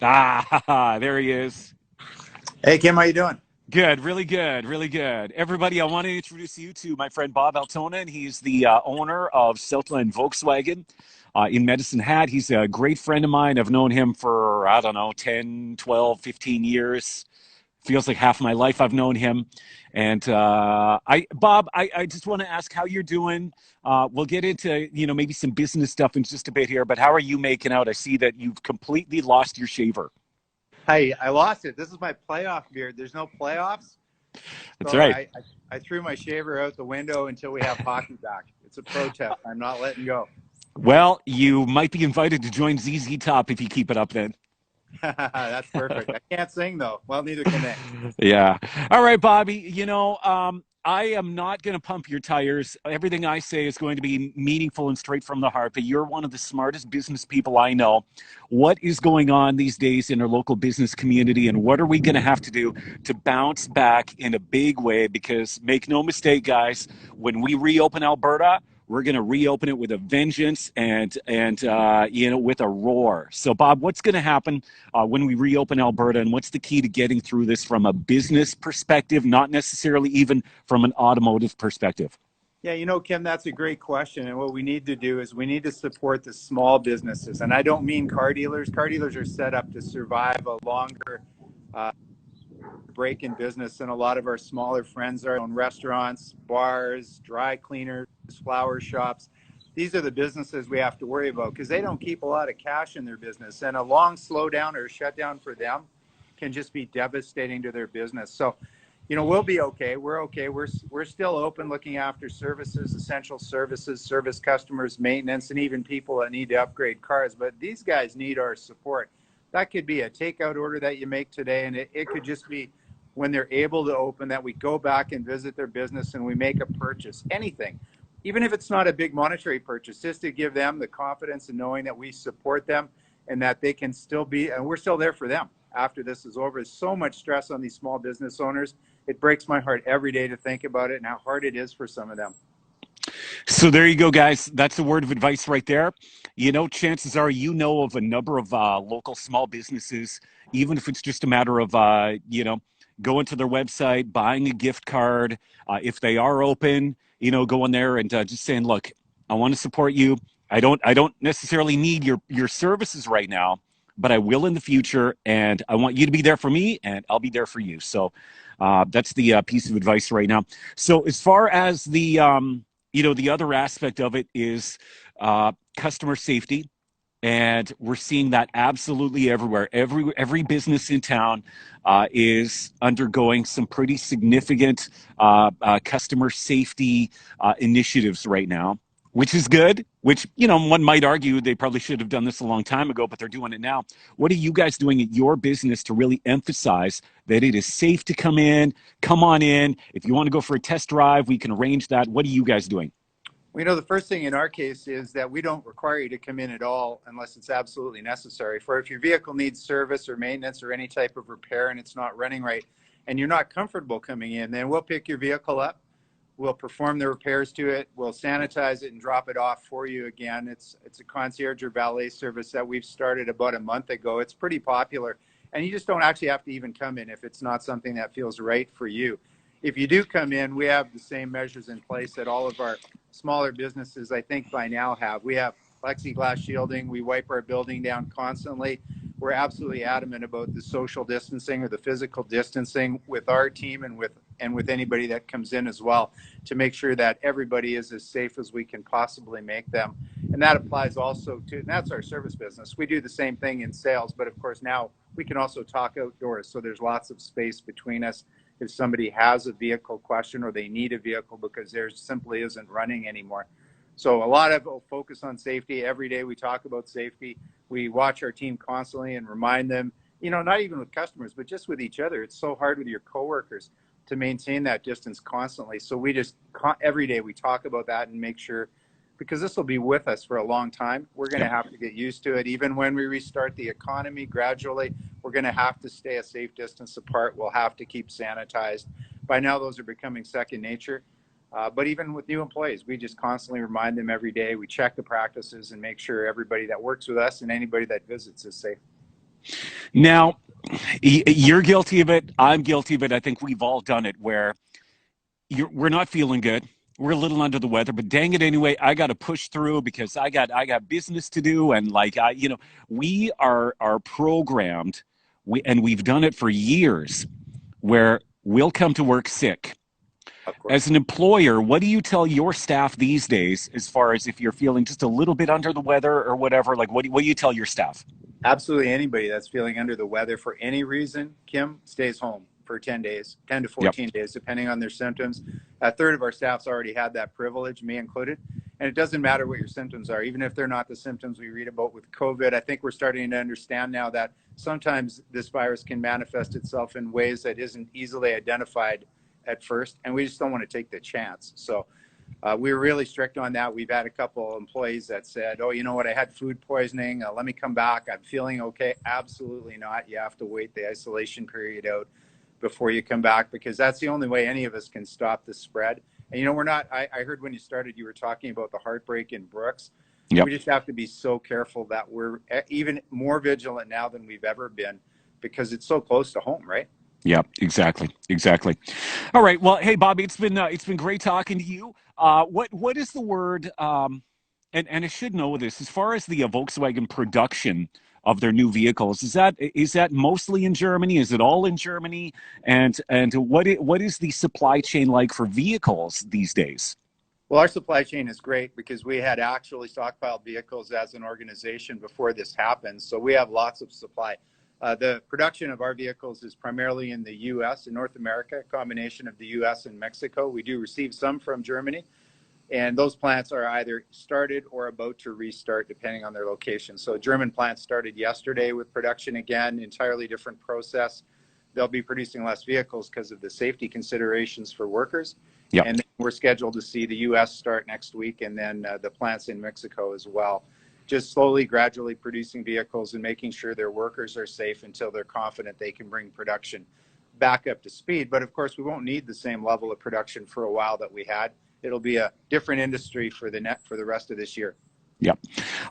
Ah, there he is. Hey Kim, how you doing? Good, really good, really good. Everybody, I want to introduce you to my friend Bob Aaltonen. He's the owner of Southland Volkswagen in Medicine Hat. He's a great friend of mine. I've known him for, I don't know, 10, 12, 15 years. Feels like half my life I've known him. And Bob, I just want to ask how you're doing. We'll get into, maybe some business stuff in just a bit here, but how are you making out? I see that you've completely lost your shaver. Hey, I lost it. This is my playoff beard. There's no playoffs, That's so right. I threw my shaver out the window until we have hockey back. It's a protest. I'm not letting go. Well, you might be invited to join ZZ Top if you keep it up then. That's perfect. I can't sing though. Well, neither can they. Yeah. All right, Bobby. I am not going to pump your tires. Everything I say is going to be meaningful and straight from the heart, but you're one of the smartest business people I know. What is going on these days in our local business community, and what are we going to have to do to bounce back in a big way? Because make no mistake, guys, when we reopen Alberta, we're going to reopen it with a vengeance and with a roar. So, Bob, what's going to happen when we reopen Alberta, and what's the key to getting through this from a business perspective, not necessarily even from an automotive perspective? Yeah, Kim, that's a great question. And what we need to do is we need to support the small businesses. And I don't mean car dealers. Car dealers are set up to survive a longer uh, break in business than a lot of our smaller friends are. Own restaurants, bars, dry cleaners, flower shops. These are the businesses we have to worry about because they don't keep a lot of cash in their business. And a long slowdown or shutdown for them can just be devastating to their business. So, we'll be okay. We're okay. We're still open, looking after services, essential services, service customers, maintenance, and even people that need to upgrade cars. But these guys need our support. That could be a takeout order that you make today, and it could just be when they're able to open that we go back and visit their business and we make a purchase. Anything, even if it's not a big monetary purchase, just to give them the confidence in knowing that we support them and that they can still be, and we're still there for them after this is over. There's so much stress on these small business owners. It breaks my heart every day to think about it and how hard it is for some of them. So there you go, guys. That's a word of advice right there. Chances are of a number of local small businesses, even if it's just a matter of going to their website, buying a gift card. If they are open, going there and just saying, "Look, I want to support you. I don't necessarily need your services right now, but I will in the future, and I want you to be there for me, and I'll be there for you." So that's the piece of advice right now. So as far as the other aspect of it is customer safety, and we're seeing that absolutely everywhere. Every business in town is undergoing some pretty significant customer safety initiatives right now, which is good. Which one might argue they probably should have done this a long time ago, but they're doing it now. What are you guys doing at your business to really emphasize that it is safe to come in? Come on in. If you want to go for a test drive, we can arrange that. What are you guys doing? Well, the first thing in our case is that we don't require you to come in at all unless it's absolutely necessary. For if your vehicle needs service or maintenance or any type of repair and it's not running right and you're not comfortable coming in, then we'll pick your vehicle up. We'll perform the repairs to it. We'll sanitize it and drop it off for you again. It's a concierge or valet service that we've started about a month ago. It's pretty popular. And you just don't actually have to even come in if it's not something that feels right for you. If you do come in, we have the same measures in place that all of our smaller businesses, I think, by now have. We have plexiglass shielding. We wipe our building down constantly. We're absolutely adamant about the social distancing or the physical distancing with our team and with anybody that comes in as well, to make sure that everybody is as safe as we can possibly make them. And that applies also to, and that's our service business. We do the same thing in sales, but of course now we can also talk outdoors. So there's lots of space between us if somebody has a vehicle question or they need a vehicle because theirs simply isn't running anymore. So a lot of focus on safety. Every day we talk about safety. We watch our team constantly and remind them, not even with customers, but just with each other. It's so hard with your coworkers to maintain that distance constantly. So we just, every day we talk about that and make sure, because this will be with us for a long time. We're going to Yep. have to get used to it. Even when we restart the economy gradually, we're going to have to stay a safe distance apart. We'll have to keep sanitized. By now, those are becoming second nature. But even with new employees, we just constantly remind them every day. We check the practices and make sure everybody that works with us and anybody that visits is safe. Now, you're guilty of it. I'm guilty of it. I think we've all done it where we're not feeling good. We're a little under the weather, but dang it anyway, I got to push through because I got business to do, and like we are programmed, and we've done it for years, where we'll come to work sick. Of As course. an employer, what do you tell your staff these days as far as if you're feeling just a little bit under the weather or whatever? Like, what do you tell your staff? Absolutely anybody that's feeling under the weather for any reason, Kim, stays home for 10 days, 10 to Yep. 14 days, depending on their symptoms. A third of our staff's already had that privilege, me included. And it doesn't matter what your symptoms are, even if they're not the symptoms we read about with COVID. I think we're starting to understand now that sometimes this virus can manifest itself in ways that isn't easily identified at first, and we just don't want to take the chance. So we were really strict on that. We've had a couple employees that said, oh, you know what, I had food poisoning. Let me come back. I'm feeling okay. Absolutely not. You have to wait the isolation period out before you come back, because that's the only way any of us can stop the spread. And, we're not, I heard when you started, you were talking about the heartbreak in Brooks. Yep. We just have to be so careful that we're even more vigilant now than we've ever been, because it's so close to home, right? Yeah, exactly, exactly. All right. Well, hey, Bobby, it's been great talking to you. What is the word? And I should know this as far as the Volkswagen production of their new vehicles. Is that mostly in Germany? Is it all in Germany? And what is the supply chain like for vehicles these days? Well, our supply chain is great because we had actually stockpiled vehicles as an organization before this happened. So we have lots of supply. The production of our vehicles is primarily in the U.S. and North America, a combination of the U.S. and Mexico. We do receive some from Germany, and those plants are either started or about to restart depending on their location. So German plants started yesterday with production again, entirely different process. They'll be producing less vehicles because of the safety considerations for workers. Yep. And then we're scheduled to see the U.S. start next week, and then the plants in Mexico as well. Just slowly, gradually producing vehicles and making sure their workers are safe until they're confident they can bring production back up to speed. But of course, we won't need the same level of production for a while that we had. It'll be a different industry for the rest of this year. Yep.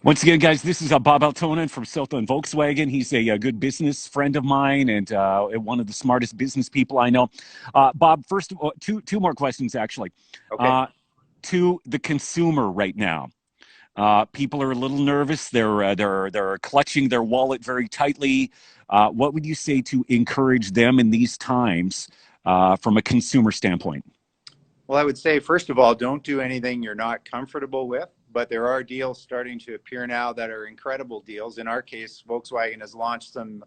Once again, guys, this is Bob Aaltonen from Southland Volkswagen. He's a good business friend of mine and one of the smartest business people I know. Bob, first of all, two more questions actually. Okay. To the consumer right now, people are a little nervous. They're clutching their wallet very tightly. What would you say to encourage them in these times from a consumer standpoint? Well, I would say, first of all, don't do anything you're not comfortable with. But there are deals starting to appear now that are incredible deals. In our case, Volkswagen has launched some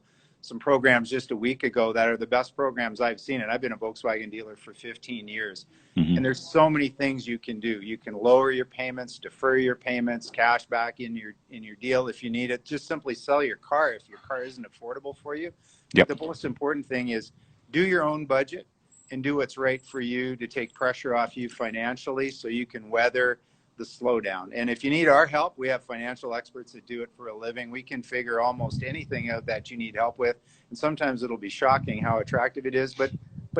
programs just a week ago that are the best programs I've seen. And I've been a Volkswagen dealer for 15 years. Mm-hmm. And there's so many things you can do. You can lower your payments, defer your payments, cash back in your deal if you need it. Just simply sell your car if your car isn't affordable for you. Yep. But the most important thing is do your own budget and do what's right for you to take pressure off you financially so you can weather the slowdown. And if you need our help, we have financial experts that do it for a living. We can figure almost anything out that you need help with. And sometimes it'll be shocking how attractive it is, but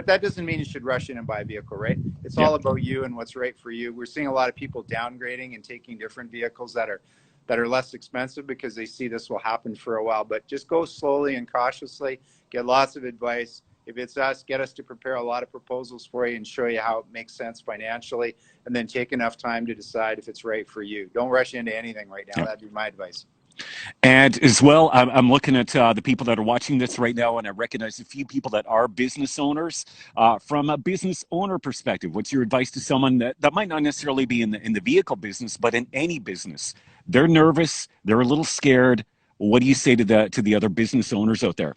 that doesn't mean you should rush in and buy a vehicle, right? It's all about you and what's right for you. We're seeing a lot of people downgrading and taking different vehicles that are less expensive because they see this will happen for a while. But just go slowly and cautiously, get lots of advice. If it's us, get us to prepare a lot of proposals for you and show you how it makes sense financially, and then take enough time to decide if it's right for you. Don't rush into anything right now. That'd be my advice. And as well, I'm looking at the people that are watching this right now, and I recognize a few people that are business owners. From a business owner perspective, what's your advice to someone that might not necessarily be in the vehicle business, but in any business? They're nervous, they're a little scared. What do you say to the other business owners out there?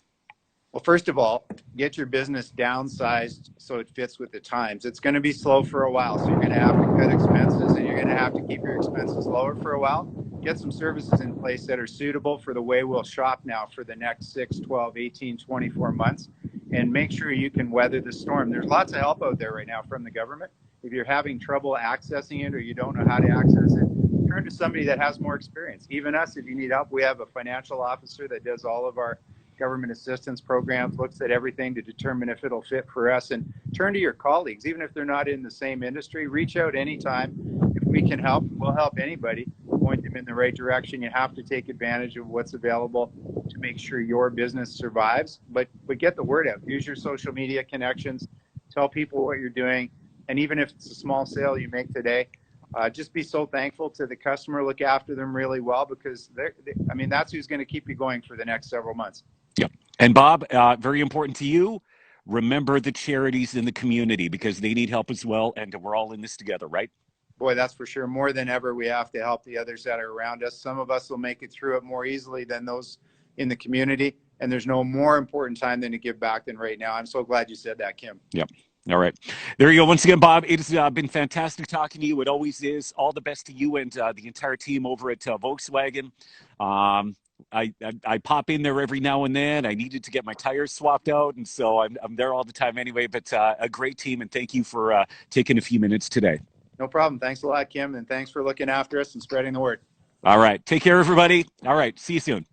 Well, first of all, get your business downsized so it fits with the times. It's going to be slow for a while, so you're going to have to cut expenses and you're going to have to keep your expenses lower for a while. Get some services in place that are suitable for the way we'll shop now for the next 6, 12, 18, 24 months, and make sure you can weather the storm. There's lots of help out there right now from the government. If you're having trouble accessing it or you don't know how to access it, turn to somebody that has more experience. Even us, if you need help, we have a financial officer that does all of our government assistance programs, looks at everything to determine if it'll fit for us. And turn to your colleagues, even if they're not in the same industry. Reach out anytime. If we can help, we'll help anybody, point them in the right direction. You have to take advantage of what's available. to make sure your business survives. But get the word out. Use your social media connections. Tell people what you're doing. And even if it's a small sale you make today, just be so thankful to the customer. Look after them really well, because I mean, that's who's going to keep you going for the next several months. Yep. And Bob, very important to you. Remember the charities in the community because they need help as well, and we're all in this together, right? Boy, that's for sure. More than ever, we have to help the others that are around us. Some of us will make it through it more easily than those in the community. And there's no more important time than to give back than right now. I'm so glad you said that, Kim. Yep. All right. There you go. Once again, Bob, it's been fantastic talking to you. It always is. All the best to you and the entire team over at Volkswagen. Um, I pop in there every now and then. I needed to get my tires swapped out, and so I'm there all the time anyway. But a great team, and thank you for taking a few minutes today. No problem. Thanks a lot, Kim, and thanks for looking after us and spreading the word. All right. Take care, everybody. All right. See you soon.